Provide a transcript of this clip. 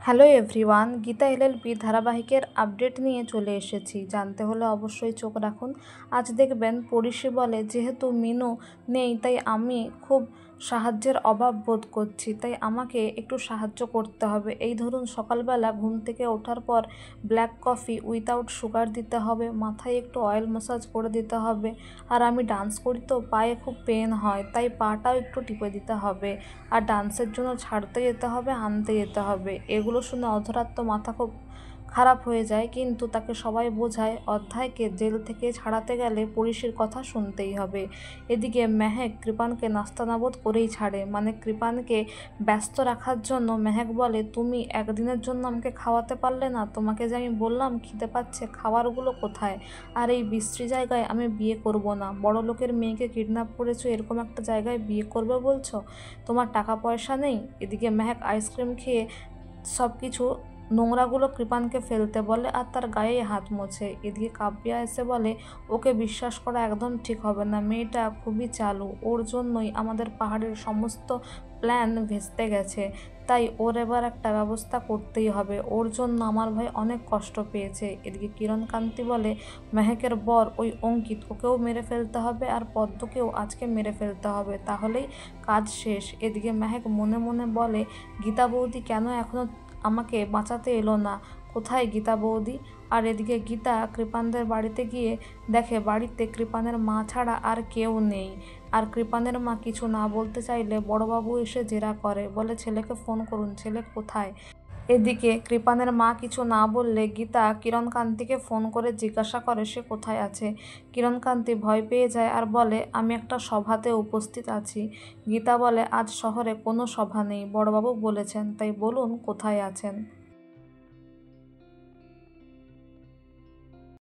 Hello everyone, Gita LLP ধারাবাহিকের update নিয়ে চলে এসেছি। জানতে হলে অবশ্যই চোখ রাখুন। আজ দেখবেন পরিষী বলে, যেহেতু মিনু নেই তাই আমি খুব সাহায্যের অভাব বোধ করছি, তাই আমাকে একটু সাহায্য করতে হবে। এই ধরুন, সকালবেলা ঘুম থেকে ওঠার পর ব্ল্যাক কফি উইথাউট সুগার দিতে হবে, মাথায় একটু অয়েল ম্যাসাজ করে দিতে হবে। আর আমি ডান্স করি তো পায়ে খুব পেন হয়, তাই পাটাও একটু টিপে দিতে হবে। আর ডান্সের জন্য ছাড়তে যেতে হবে, আনতে যেতে হবে। এগুলো শুনে অধরার তো মাথা খুব খারাপ হয়ে যায়, কিন্তু তাকে সবাই বোঝায় অধ্যায়কে জেল থেকে ছাড়াতে গেলে পরিষীর কথা শুনতেই হবে। এদিকে মেহেক কৃপানকে নাস্তানাবুদ করেই ছাড়ে, মানে কৃপানকে ব্যস্ত রাখার জন্য। মেহেক বলে, তুমি একদিনের জন্য আমাকে খাওয়াতে পারলে না? তোমাকে যে আমি বললাম খিদে পাচ্ছে, খাবারগুলো কোথায়? আর এই বিশ্রী জায়গায় আমি বিয়ে করব না। বড় লোকের মেয়েকে কিডন্যাপ করেছো, এরকম একটা জায়গায় বিয়ে করবে বলছো? তোমার টাকা পয়সা নেই? এদিকে মেহেক আইসক্রিম খেয়ে সব কিছু নোংরাগুলো কৃপানকে ফেলতে বলে আর তার গায়ে হাত মোছে। এদিকে কাব্যা এসে বলে, ওকে বিশ্বাস করা একদম ঠিক হবে না, মেয়েটা খুবই চালু, ওর জন্যই আমাদের পাহাড়ের সমস্ত প্ল্যান ভেস্তে গেছে, তাই ওর এবার একটা ব্যবস্থা করতেই হবে। ওর জন্য আমার ভাই অনেক কষ্ট পেয়েছে। এদিকে কিরণকান্তি বলে, মেহেকের বর ওই অঙ্কিত, ওকেও মেরে ফেলতে হবে আর পদ্মকেও আজকে মেরে ফেলতে হবে, তাহলেই কাজ শেষ। এদিকে মেহেক মনে মনে বলে, গীতা বৌদি কেন এখনো আমাকে বাঁচাতে এলো না? কোথায় গীতা বৌদি? আর এদিকে গীতা কৃপানদের বাড়িতে গিয়ে দেখে বাড়িতে কৃপানের মা ছাড়া আর কেউ নেই। আর কৃপানের মা কিছু না বলতে চাইলে বড়বাবু এসে জেরা করে, বলে ছেলেকে ফোন করুন, ছেলে কোথায়? এদিকে কৃপানের মা কিছু না বললে গীতা কিরণকান্তিকে ফোন করে জিজ্ঞাসা করে সে কোথায় আছে। কিরণকান্তি ভয় পেয়ে যায় আর বলে, আমি একটা সভাতে উপস্থিত আছি। গীতা বলে, আজ শহরে কোনো সভা নেই, বড়বাবু বলেছেন, তাই বলুন কোথায় আছেন।